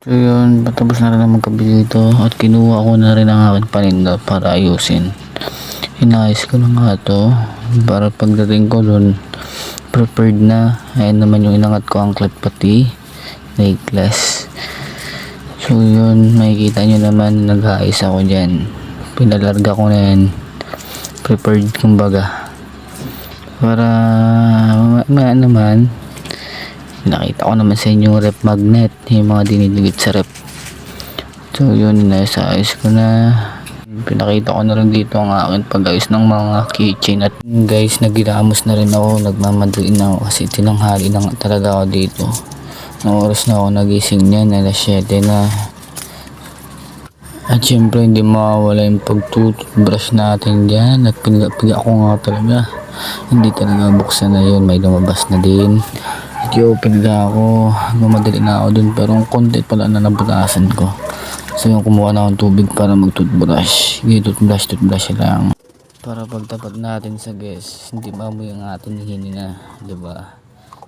So yun, patapos na rin ang magkabili ito at kinuha ko na rin ang aking paninda para ayusin. Inayos ko na nga ito para pagdating ko dun prepared na. Ayan naman yung inangat ko ang clip pati necklace. So yun, makikita nyo naman nag-aayos ako dyan. Pinalarga ko na yan, prepared kumbaga para mamaya naman. Nakita ko naman sa inyo yung rep magnet, yung mga dinidikit sa rep. So yun, inayos ko na. Pinakita ko na rin dito ang aking pag-ayos ng mga keychain. At guys, nagilamos na rin ako, nagmamadali na ako kasi tinanghali na talaga ako dito. Ang oras na ako nagising niyan, alas 7 na. At syempre hindi mawawala yung pagtututbrush natin dyan. At piga ko nga talaga, hindi talaga buksan na yun, may lumabas na din. At i-open na ako, mamadali na ako dun, pero ang konti pala na nabutasan ko. So yung kumuha na akong tubig para mag-toothbrush. Hindi toothbrush lang. Para pagtapat natin sa guest, hindi mamoy ang ating hininga, diba?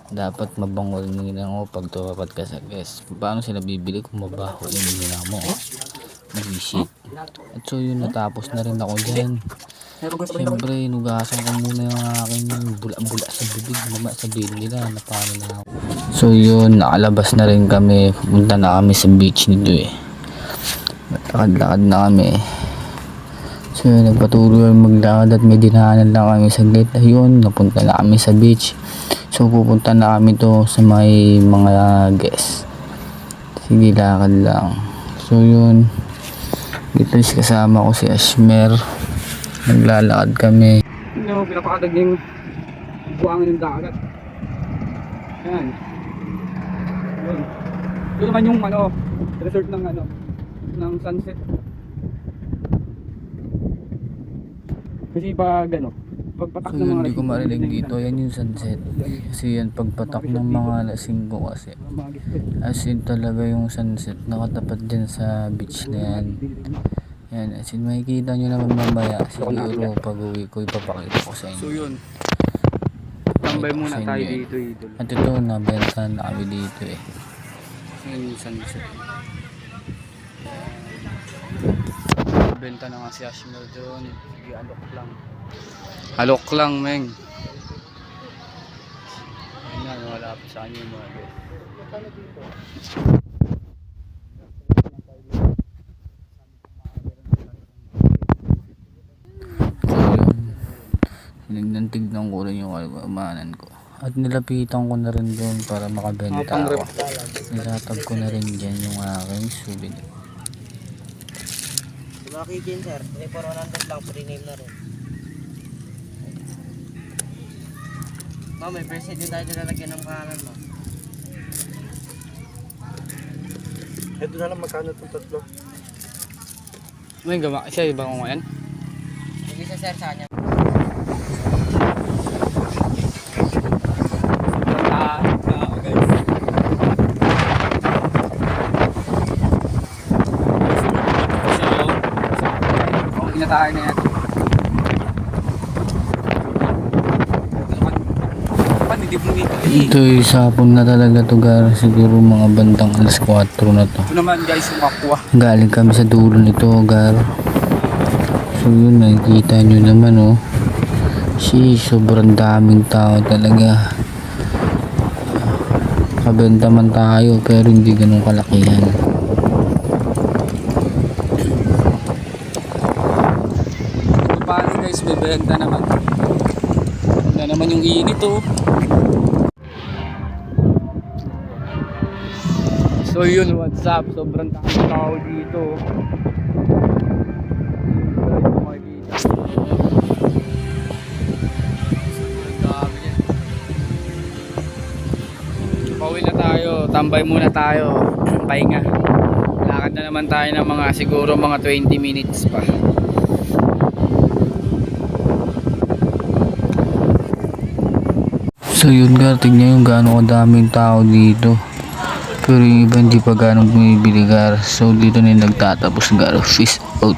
Dapat mabango rin yung hininga mo pag tumapat ka sa guest. Paano sila bibili kung mabaho yung hininga mo? Mag-shit. At so yun, natapos na rin ako dyan. Siyempre, nugasan ko muna yung aking bula-bula sa bibig. Mama, sabihin nila na paano na ako. So yun, nakalabas na rin kami. Pumunta na kami sa beach nito eh. Lakad-lakad na kami. So yun, nagpatuloy maglakad at may dinaanan lang kami sa gate. Ayun, napunta na kami sa beach. So pupunta na kami to sa may mga guests. Sige, lakad lang. So yun, dito is kasama ko si Ashmer. Naglalakad kami. No, pinapakadag yung buhangin ng dagat. Ayan. Yun. Yun naman yung resort ng sunset. Kasi pagpatak So ng yun, mga hindi ko marinig dito. Yan yung sunset. Kasi yan, pagpatak ng mga lasing ko kasi. As in talaga yung sunset. Nakatapat din sa beach na yan. Yan, as in makikita nyo naman mamaya. Siguro pag uwi ko ipapakita ko sa inyo. So yun, tambay muna tayo dito, idol. At ito, nabentahan na kami dito eh. Yan yung sunset. Benta na nga si Ashmel doon. Sige, alok lang. Alok lang, meng. Ayan na, wala pa sa kanya yung mga guys. Tignan ko rin yung alamanan ko. At nilapitan ko na rin doon para makabenta ako. Nilatag ko na rin dyan yung aking souvenir. Mga kitchen sir, 3,400 lang, pre-name na rin. May preset din tayo lalagyan ng pangalan mo. Ito na lang magkano itong tatlo? May gama, siya iba ko ngayon? Sige sa sir, saan niya? Tayo na yan. Ito is hapon na talaga to gar. Siguro mga bandang alas 4 na to. Ito naman guys yung aqua. Galing kami sa dulo nito gar. So yun, nakikita nyo naman oh. Sobrang daming tao talaga. Kabenta man tayo pero hindi ganun kalakihan. Guys, bebenta naman. Bebenta naman yung init oh. So yun, what's up? Sobrang daming tao dito. Pauwi na tayo, tambay muna tayo. Pahinga. Lakad na naman tayo ng mga siguro mga 20 minutes pa. So yun gar, tignan yung gaano kadaming tao dito. Pero yung iba hindi pa ganong bumibili gar. So dito na yung nagtatapos gar. Peace out.